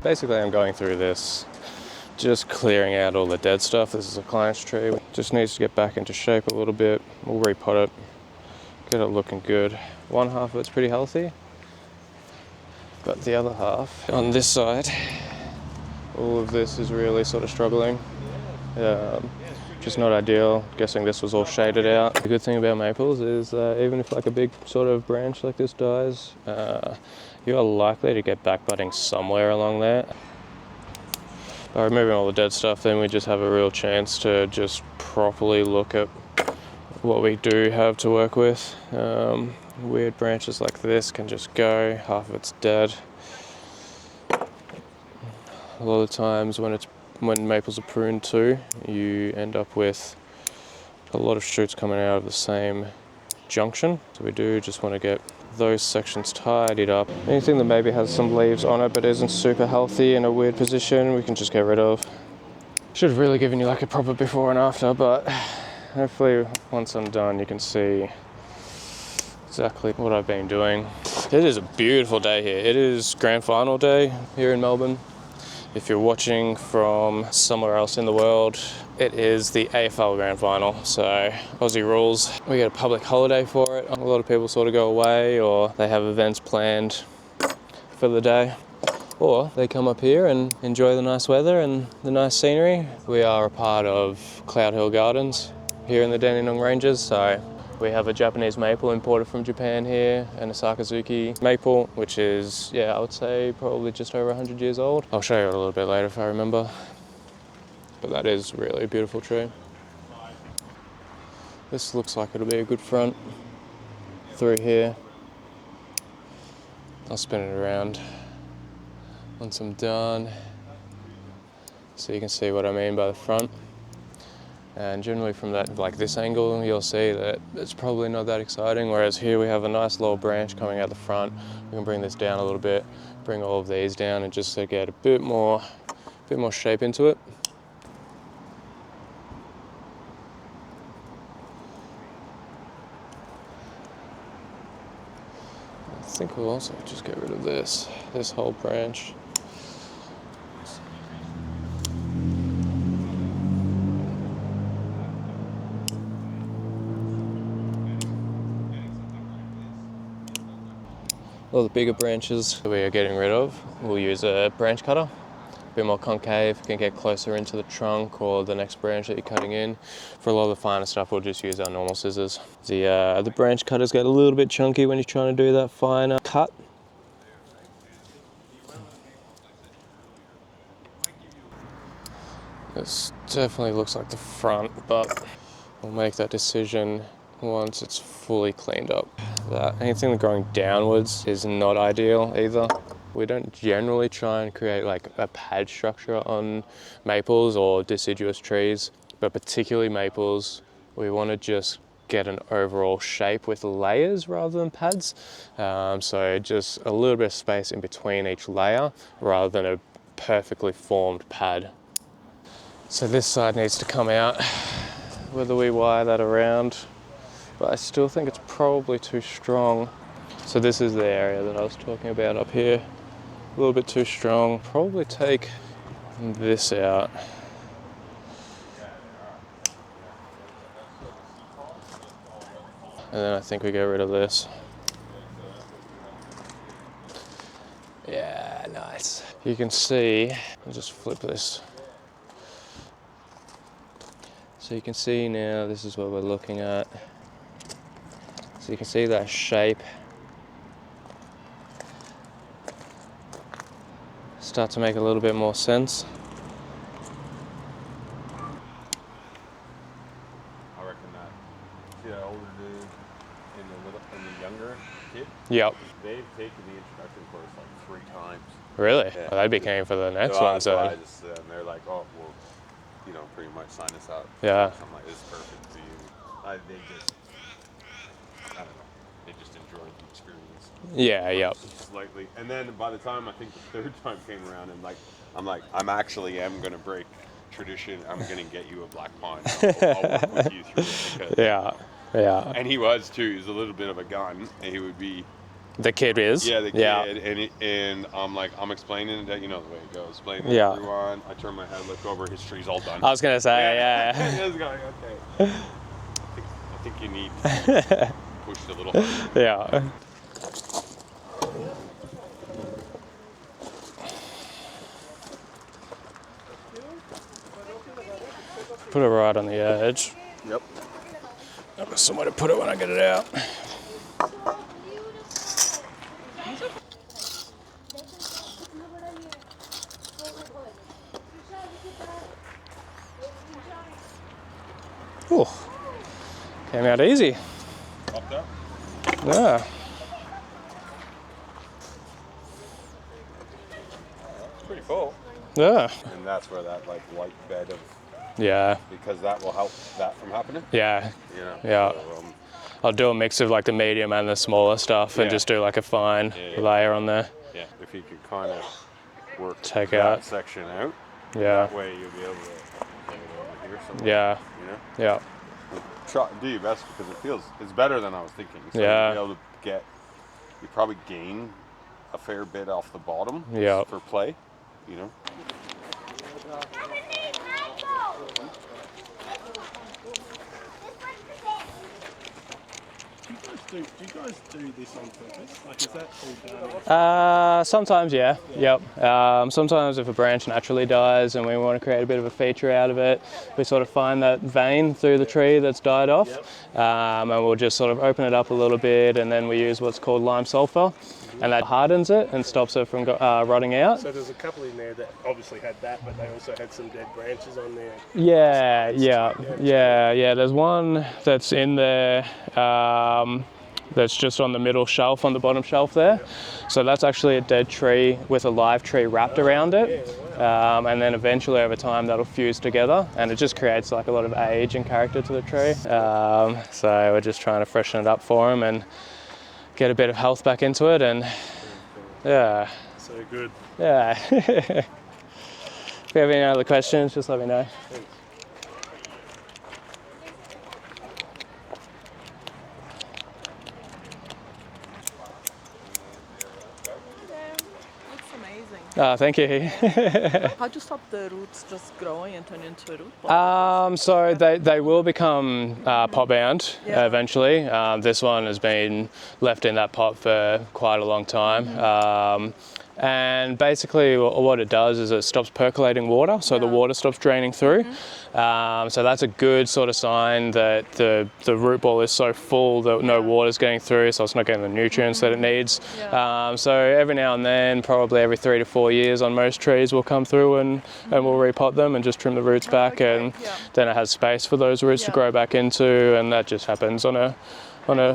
basically I'm going through this, just clearing out all the dead stuff. This is a client's tree. Just needs to get back into shape a little bit. We'll repot it, get it looking good. One half of it's pretty healthy, but the other half, on this side, all of this is really sort of struggling. Just not ideal. Guessing this was all shaded out. The good thing about maples is even if like a big sort of branch like this dies, you are likely to get back budding somewhere along there. By removing all the dead stuff, then we just have a real chance to just properly look at what we do have to work with. Weird branches like this can just go, half of it's dead. A lot of times when maples are pruned too, you end up with a lot of shoots coming out of the same junction. So we do just want to get those sections tidied up. Anything that maybe has some leaves on it but isn't super healthy in a weird position, we can just get rid of. Should have really given you like a proper before and after, but hopefully once I'm done you can see exactly what I've been doing. It is a beautiful day here. It is grand final day here in Melbourne. If you're watching from somewhere else in the world, it is the AFL Grand Final, so Aussie rules. We get a public holiday for it. A lot of people sort of go away or they have events planned for the day. Or they come up here and enjoy the nice weather and the nice scenery. We are a part of Cloud Hill Gardens here in the Dandenong Ranges, so we have a Japanese maple imported from Japan here, and a Sakazuki maple, which is, I would say probably just over 100 years old. I'll show you it a little bit later if I remember. But that is really a beautiful tree. This looks like it'll be a good front through here. I'll spin it around once I'm done, so you can see what I mean by the front. And generally from that, like this angle, you'll see that it's probably not that exciting, whereas here we have a nice little branch coming out the front. We can bring this down a little bit, bring all of these down and just to get a bit more shape into it. I think we'll also just get rid of this whole branch. All the bigger branches that we are getting rid of, we'll use a branch cutter, a bit more concave, can get closer into the trunk or the next branch that you're cutting in. For a lot of the finer stuff, we'll just use our normal scissors. The branch cutters get a little bit chunky when you're trying to do that finer cut. This definitely looks like the front, but we'll make that decision once it's fully cleaned up. Anything growing downwards is not ideal either. We don't generally try and create like a pad structure on maples or deciduous trees, but particularly maples, we want to just get an overall shape with layers rather than pads. So just a little bit of space in between each layer rather than a perfectly formed pad. So this side needs to come out, whether we wire that around, but I still think it's probably too strong. So this is the area that I was talking about up here. A little bit too strong. Probably take this out. And then I think we get rid of this. Yeah, nice. You can see, I'll just flip this. So you can see now, this is what we're looking at. So you can see that shape start to make a little bit more sense. I reckon that, see that older dude and the younger kid? Yep. They've taken the introduction course like 3 times. Really? Yeah. Well, they became for the next one, so. I just, and they're like, oh, well, you know, pretty much sign us up. Yeah. I'm like, this is perfect for you. They just, I don't know, they just enjoyed the experience. Yeah, yep. Slightly. And then by the time I think the 3rd time came around, and I'm actually going to break tradition. I'm going to get you a black pine. I'll work with you through it. Yeah. And he was too. He was a little bit of a gun. And he would be The kid is? Yeah, the kid. Yeah. And I'm explaining that, you know the way it goes. Explaining Yeah. to everyone. I turn my head, look over, his tree's all done. I was going to say, yeah. This guy, okay. I think you need to push it a little harder. Yeah. Put it right on the edge. Yep. I've somewhere to put it when I get it out. Ooh, came out easy. Popped up. Yeah. It's pretty full. Yeah. And that's where that like white bed of, Yeah. because that will help that from happening. Yeah. You know. Yeah. So, I'll do a mix of like the medium and the smaller stuff and Yeah. just do like a fine Yeah. layer on there. yeah. If you could kind of work Take that out. section out, Yeah. that way you'll be able to get it over here somewhere. Yeah. You know. Yeah. Try, do your best because it's better than I was thinking. So Yeah. you'll be able to you probably gain a fair bit off the bottom. Yeah. For play, you know. Do you guys do this on purpose? Like, is that all done? Sometimes, yeah. Yep. Sometimes if a branch naturally dies and we want to create a bit of a feature out of it, we sort of find that vein through the tree that's died off, and we'll just sort of open it up a little bit, and then we use what's called lime sulfur, and that hardens it and stops it from rotting out. So there's a couple in there that obviously had that, but they also had some dead branches on there. Yeah. There's one that's in there. That's just on the middle shelf, on the bottom shelf there. So that's actually a dead tree with a live tree wrapped around it. And then eventually over time that'll fuse together and it just creates like a lot of age and character to the tree. So we're just trying to freshen it up for them and get a bit of health back into it, and yeah. So good. Yeah. If you have any other questions, just let me know. Thanks. Amazing. Thank you. How do you stop the roots just growing and turn into a root ball? So they will become pot bound eventually. This one has been left in that pot for quite a long time. And basically what it does is it stops percolating water, so the water stops draining through. So that's a good sort of sign that the root ball is so full that no water's getting through, so it's not getting the nutrients that it needs. So every now and then, probably every 3 to 4 years on most trees, we'll come through and we'll repot them and just trim the roots back, and then it has space for those roots to grow back into, and that just happens on a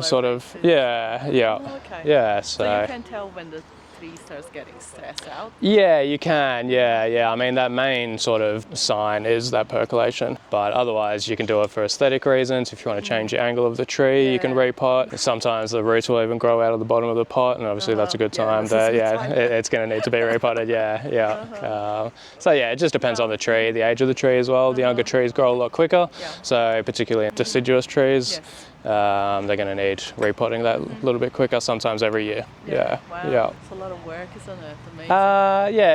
sort of, so So you can tell when the tree starts getting stressed out? Yeah, you can, I mean, that main sort of sign is that percolation, but otherwise you can do it for aesthetic reasons. If you want to change the angle of the tree, you can repot. Sometimes the roots will even grow out of the bottom of the pot, and obviously that's a good time that, it's going to need to be repotted, so it just depends on the tree, the age of the tree as well. The younger trees grow a lot quicker, so particularly deciduous trees, they're going to need repotting that a little bit quicker, sometimes every year. Wow. It's a lot of work, isn't it? Amazing.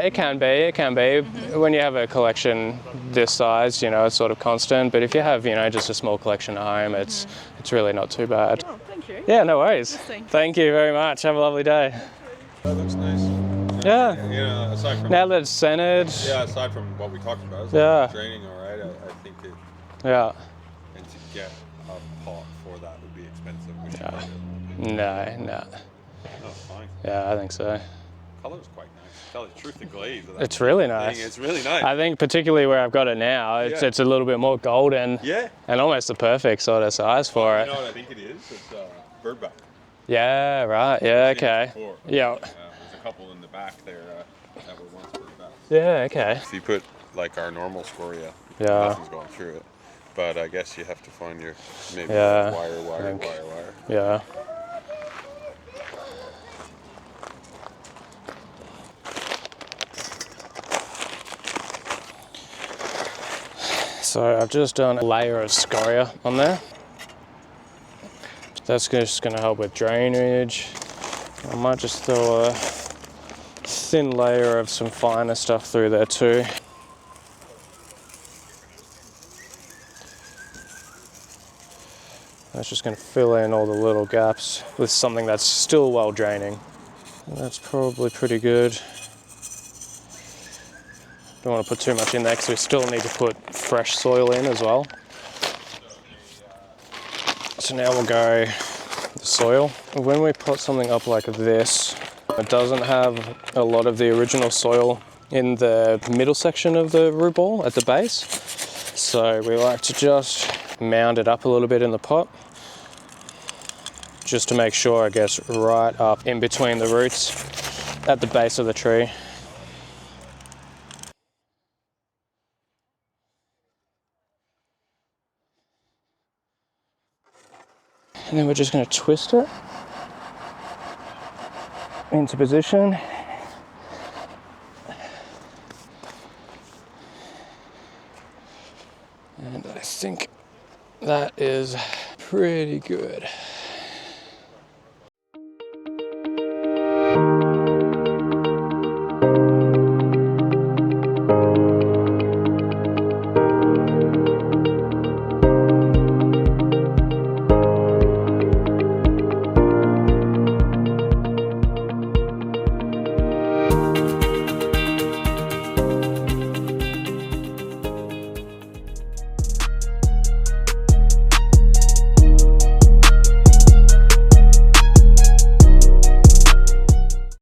It can be. When you have a collection this size, it's sort of constant, but if you have, just a small collection at home, it's really not too bad. Oh, thank you. Yeah, no worries. Interesting. Thank you very much. Have a lovely day. That looks nice. Yeah. Aside from Now that it's centered. Yeah, aside from what we talked about, draining all right. I think it. Yeah. And to get a pot for that would be expensive. Which No. Oh, fine. Yeah, I think so. Color's quite nice. To tell you the truth, the glaze. Of that It's really nice. It's really nice. I think particularly where I've got it now, it's a little bit more golden. Yeah. And almost the perfect sort of size for it. You know what I think it is? It's birdback. Yeah, right. Yeah, okay. Yeah. There's a couple in the back there that were once birdbacks. Yeah, okay. If you put like our normal scoria, nothing's going through it. But I guess you have to find your maybe wire. Yeah. So I've just done a layer of scoria on there. That's just going to help with drainage I might just throw a thin layer of some finer stuff through there too. That's just going to fill in all the little gaps with something that's still well draining. And that's probably pretty good. Don't want to put too much in there because we still need to put fresh soil in as well. So now we'll go the soil. When we put something up like this, it doesn't have a lot of the original soil in the middle section of the root ball at the base. So we like to just mound it up a little bit in the pot, just to make sure it gets right up in between the roots at the base of the tree. And then we're just going to twist it into position. And I think that is pretty good.